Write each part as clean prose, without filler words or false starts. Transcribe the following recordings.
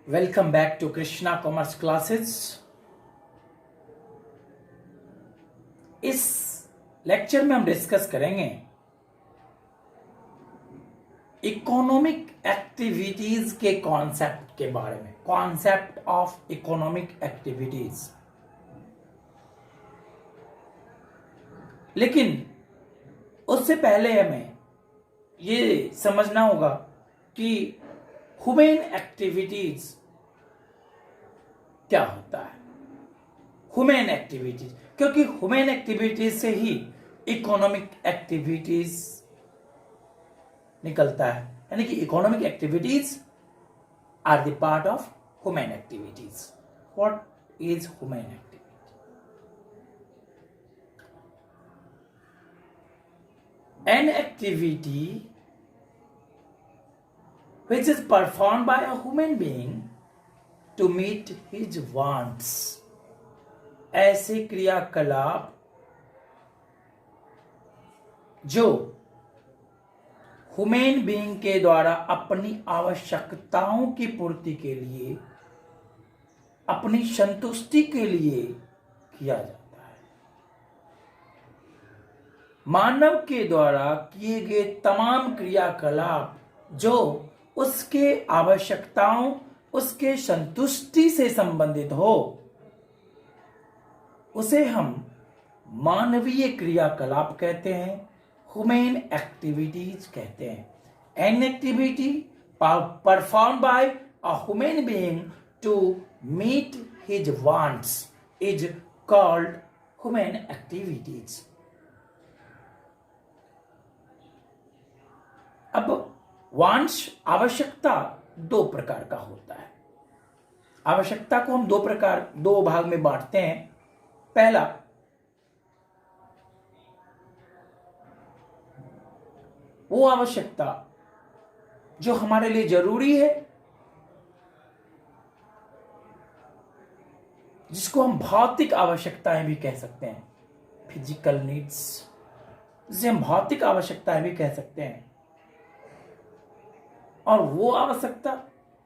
Welcome back to Krishna commerce classes. इस lecture में हम डिस्कस करेंगे इकोनॉमिक एक्टिविटीज के कॉन्सेप्ट के बारे में। Concept of economic activities. लेकिन उससे पहले हमें ये समझना होगा कि ह्यूमन एक्टिविटीज क्या होता है। ह्यूमन एक्टिविटीज, क्योंकि ह्यूमन एक्टिविटीज से ही इकोनॉमिक एक्टिविटीज निकलता है, यानी कि economic activities are the part of human activities. What is human activity? An activity which is performed by a human being to meet his wants। ऐसे क्रियाकलाप जो ह्यूमन बीइंग के द्वारा अपनी आवश्यकताओं की पूर्ति के लिए, अपनी संतुष्टि के लिए किया जाता है। मानव के द्वारा किए गए तमाम क्रियाकलाप जो उसके आवश्यकताओं, उसके संतुष्टि से संबंधित हो, उसे हम मानवीय क्रियाकलाप कहते हैं, ह्यूमन एक्टिविटीज कहते हैं। An activity perform by a human being to meet his wants is called human activities. अब वांट्स, आवश्यकता दो प्रकार का होता है। आवश्यकता को हम दो भाग में बांटते हैं। पहला, वो आवश्यकता जो हमारे लिए जरूरी है, जिसको हम भौतिक आवश्यकताएं भी कह सकते हैं, फिजिकल नीड्स, जिसे हम भौतिक आवश्यकताएं भी कह सकते हैं। और वो आवश्यकता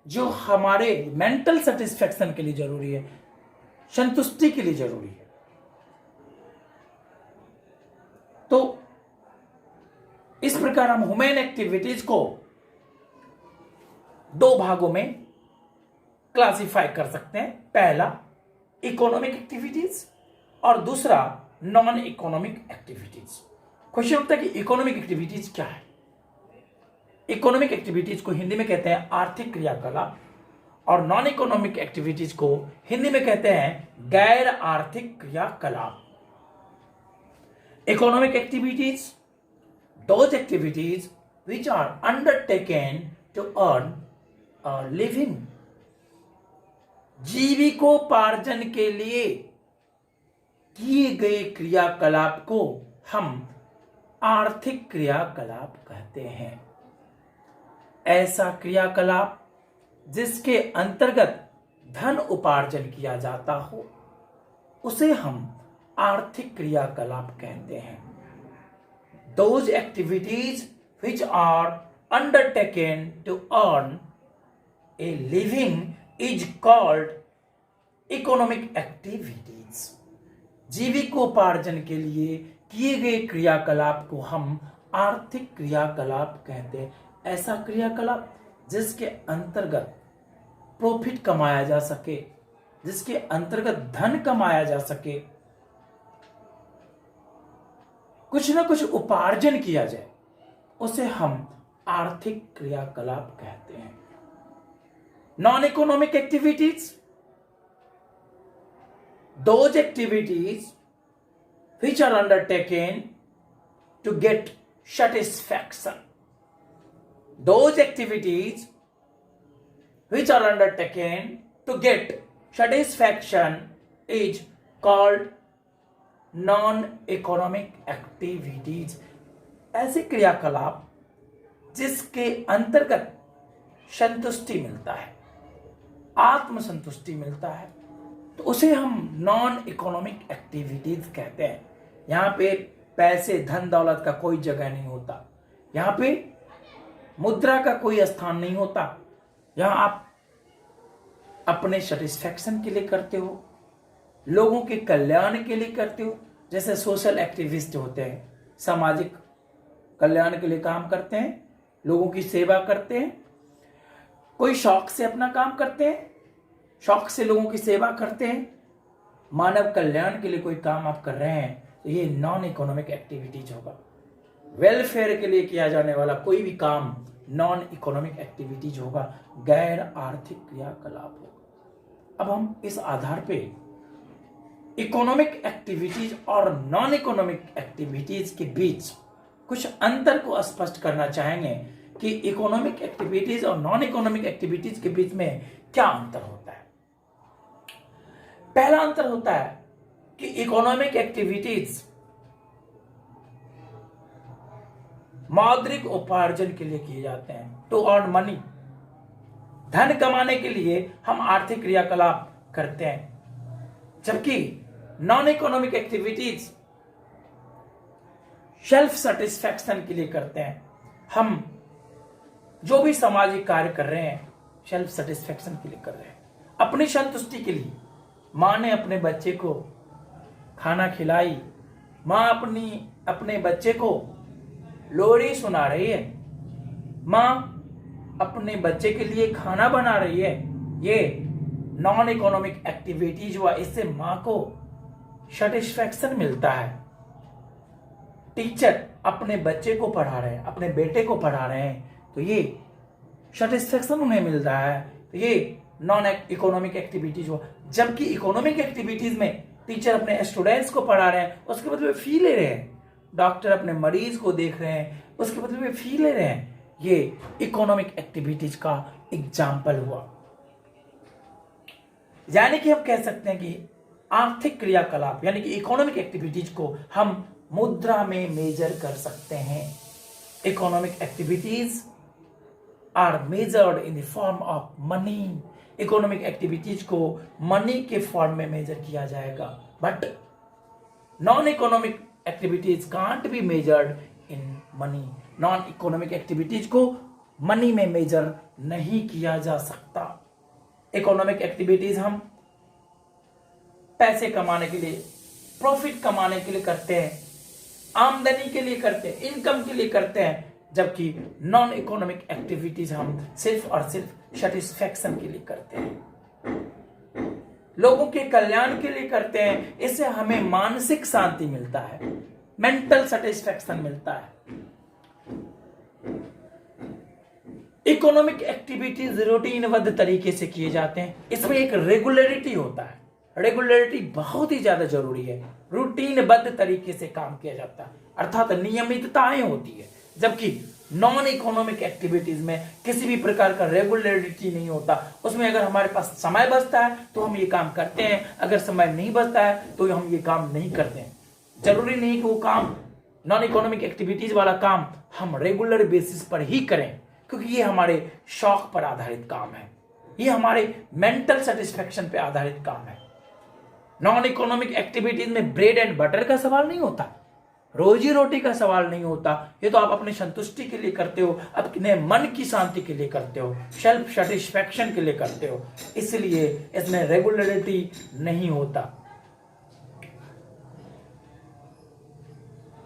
जो हमारे मेंटल सेटिस्फेक्शन के लिए जरूरी है, संतुष्टि के लिए जरूरी है। तो इस प्रकार हम ह्यूमन एक्टिविटीज को दो भागों में क्लासिफाई कर सकते हैं। पहला इकोनॉमिक एक्टिविटीज और दूसरा नॉन इकोनॉमिक एक्टिविटीज। क्वेश्चन उठता है कि इकोनॉमिक एक्टिविटीज क्या है। इकोनॉमिक एक्टिविटीज को हिंदी में कहते हैं आर्थिक क्रियाकलाप, और नॉन इकोनॉमिक एक्टिविटीज को हिंदी में कहते हैं गैर आर्थिक क्रियाकलाप। Economic activities, those activities which are undertaken to earn a living। जीविकोपार्जन के लिए किए गए क्रियाकलाप को हम आर्थिक क्रियाकलाप कहते हैं। ऐसा क्रियाकलाप जिसके अंतर्गत धन उपार्जन किया जाता हो, उसे हम आर्थिक क्रियाकलाप कहते हैं। Those activities which are undertaken to earn a living is called economic activities। जीविकोपार्जन के लिए किए गए क्रियाकलाप को हम आर्थिक क्रियाकलाप कहते हैं। ऐसा क्रियाकलाप जिसके अंतर्गत प्रॉफिट कमाया जा सके, जिसके अंतर्गत धन कमाया जा सके, कुछ ना कुछ उपार्जन किया जाए, उसे हम आर्थिक क्रियाकलाप कहते हैं। Non economic activities, those activities which are undertaken to get satisfaction। Those activities which are undertaken to get satisfaction is called non-economic activities। ऐसे क्रियाकलाप जिसके अंतर्गत संतुष्टि मिलता है, आत्मसंतुष्टि मिलता है, तो उसे हम नॉन इकोनॉमिक एक्टिविटीज कहते हैं। यहां पे पैसे, धन दौलत का कोई जगह नहीं होता, यहां पे मुद्रा का कोई स्थान नहीं होता। यहां आप अपने सेटिस्फैक्शन के लिए करते हो, लोगों के कल्याण के लिए करते हो। जैसे सोशल एक्टिविस्ट होते हैं, सामाजिक कल्याण के लिए काम करते हैं, लोगों की सेवा करते हैं। कोई शौक से अपना काम करते हैं, शौक से लोगों की सेवा करते हैं। मानव कल्याण के लिए कोई काम आप कर रहे हैं तो ये नॉन इकोनॉमिक एक्टिविटीज होगा। वेलफेयर के लिए किया जाने वाला कोई भी काम नॉन इकोनॉमिक एक्टिविटीज होगा, गैर आर्थिक क्रियाकलाप होगा। अब हम इस आधार पे इकोनॉमिक एक्टिविटीज और नॉन इकोनॉमिक एक्टिविटीज के बीच कुछ अंतर को स्पष्ट करना चाहेंगे कि इकोनॉमिक एक्टिविटीज और नॉन इकोनॉमिक एक्टिविटीज के बीच में क्या अंतर होता है। पहला अंतर होता है कि इकोनॉमिक एक्टिविटीज मौद्रिक उपार्जन के लिए किए जाते हैं, टू अर्न मनी। धन कमाने के लिए हम आर्थिक क्रियाकलाप करते हैं, जबकि non economic activities self satisfaction के लिए करते हैं। हम जो भी सामाजिक कार्य कर रहे हैं सेल्फ सेटिस्फैक्शन के लिए कर रहे हैं, अपनी संतुष्टि के लिए। माँ ने अपने बच्चे को खाना खिलाई, माँ अपने बच्चे को लोरी सुना रही है, माँ अपने बच्चे के लिए खाना बना रही है। ये नॉन इकोनॉमिक एक्टिविटीज हुआ, इससे माँ को सेटिस्फैक्शन मिलता है। टीचर अपने बच्चे को पढ़ा रहे हैं, अपने बेटे को पढ़ा रहे हैं, तो ये सेटिस्फैक्शन उन्हें मिल रहा है। तो ये नॉन इकोनॉमिक एक्टिविटीज हुआ। जबकि इकोनॉमिक एक्टिविटीज में टीचर अपने स्टूडेंट्स को पढ़ा रहे हैं, उसके बदले में फी ले रहे हैं। डॉक्टर अपने मरीज को देख रहे हैं, उसके बदले में फी ले रहे हैं। ये इकोनॉमिक एक्टिविटीज का एग्जाम्पल हुआ। यानी कि हम कह सकते हैं कि आर्थिक क्रियाकलाप यानी कि इकोनॉमिक एक्टिविटीज को हम मुद्रा में मेजर कर सकते हैं। Economic activities are measured in the form of money. Economic activities को मनी के फॉर्म में मेजर किया जाएगा, बट non economic activities can't be measured in money. Non economic activities को मनी में मेजर नहीं किया जा सकता। इकोनॉमिक एक्टिविटीज हम पैसे कमाने के लिए, प्रॉफिट कमाने के लिए करते हैं, आमदनी के लिए करते हैं, इनकम के लिए करते हैं। जबकि नॉन इकोनॉमिक एक्टिविटीज हम सिर्फ और सिर्फ सेटिस्फैक्शन के लिए करते हैं, लोगों के कल्याण के लिए करते हैं। इससे हमें मानसिक शांति मिलता है, मेंटल सेटिस्फैक्शन मिलता है। इकोनॉमिक एक्टिविटीज रूटीनबद्ध तरीके से किए जाते हैं, इसमें एक रेगुलरिटी होता है। रेगुलरिटी बहुत ही ज्यादा जरूरी है। रूटीनबद्ध तरीके से काम किया जाता है, अर्थात नियमितताएं होती है। जबकि नॉन इकोनॉमिक एक्टिविटीज में किसी भी प्रकार का रेगुलरिटी नहीं होता। उसमें अगर हमारे पास समय बचता है तो हम ये काम करते हैं, अगर समय नहीं बचता है तो हम ये काम नहीं करते हैं। जरूरी नहीं कि वो काम, नॉन इकोनॉमिक एक्टिविटीज वाला काम हम रेगुलर बेसिस पर ही करें, क्योंकि ये हमारे शौक पर आधारित काम है, ये हमारे मेंटल सेटिस्फैक्शन पर आधारित काम है। नॉन इकोनॉमिक एक्टिविटीज में ब्रेड एंड बटर का सवाल नहीं होता, रोजी रोटी का सवाल नहीं होता। ये तो आप अपनी संतुष्टि के लिए करते हो, अपने मन की शांति के लिए करते हो, सेल्फ सेटिस्फैक्शन के लिए करते हो, इसलिए इसमें रेगुलरिटी नहीं होता।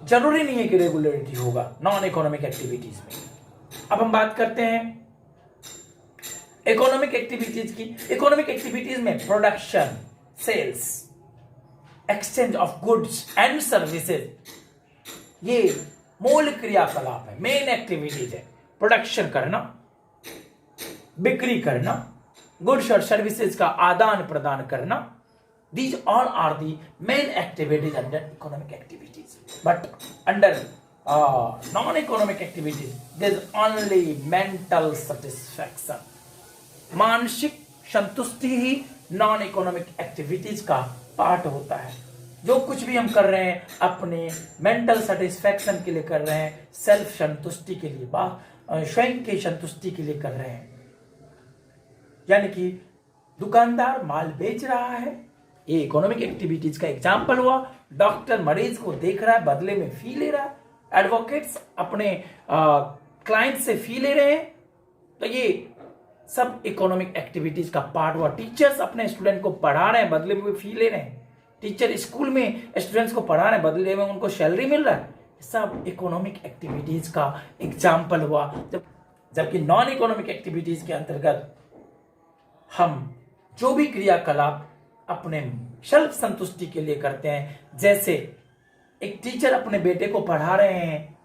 जरूरी नहीं है कि रेगुलरिटी होगा नॉन इकोनॉमिक एक्टिविटीज में। अब हम बात करते हैं इकोनॉमिक एक्टिविटीज की। इकोनॉमिक एक्टिविटीज में production, sales, exchange of goods and services, ये मूल क्रियाकलाप है, मेन एक्टिविटीज है। प्रोडक्शन करना, बिक्री करना, गुड्स और सर्विसेज का आदान प्रदान करना, these all are the main activities under economic activities. But under non economic activities there is only mental satisfaction. मानसिक संतुष्टि ही नॉन इकोनॉमिक एक्टिविटीज का पार्ट होता है। जो कुछ भी हम कर रहे हैं अपने मेंटल सेटिस्फैक्शन के लिए कर रहे हैं, सेल्फ संतुष्टि के लिए, स्वयं की संतुष्टि के लिए कर रहे हैं। यानी कि दुकानदार माल बेच रहा है, ये इकोनॉमिक एक्टिविटीज का एग्जाम्पल हुआ। डॉक्टर मरीज को देख रहा है, बदले में फी ले रहा है। एडवोकेट्स अपने क्लाइंट से फी ले रहे हैं, तो ये सब इकोनॉमिक एक्टिविटीज का पार्ट हुआ। टीचर्स अपने स्टूडेंट को पढ़ा रहे हैं, बदले में फी ले रहे हैं। टीचर स्कूल में स्टूडेंट्स को पढ़ा रहे हैं, बदले में उनको सैलरी मिल रहा है। सब इकोनॉमिक एक्टिविटीज का एग्जाम्पल हुआ। जबकि नॉन इकोनॉमिक एक्टिविटीज के अंतर्गत हम जो भी क्रियाकलाप अपने सेल्फ संतुष्टि के लिए करते हैं, जैसे एक टीचर अपने बेटे को पढ़ा रहे हैं,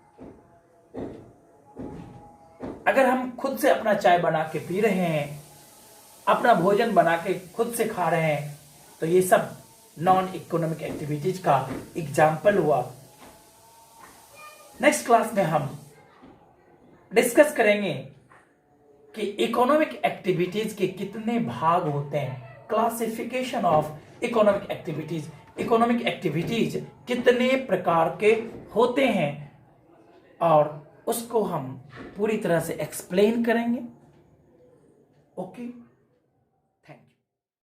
अगर हम खुद से अपना चाय बना के पी रहे हैं, अपना भोजन बना के खुद से खा रहे हैं, तो ये सब नॉन इकोनॉमिक एक्टिविटीज का एग्जाम्पल हुआ। नेक्स्ट क्लास में हम डिस्कस करेंगे कि इकोनॉमिक एक्टिविटीज के कितने भाग होते हैं, classification of economic activities. Economic activities कितने प्रकार के होते हैं और उसको हम पूरी तरह से एक्सप्लेन करेंगे। Okay, thank you.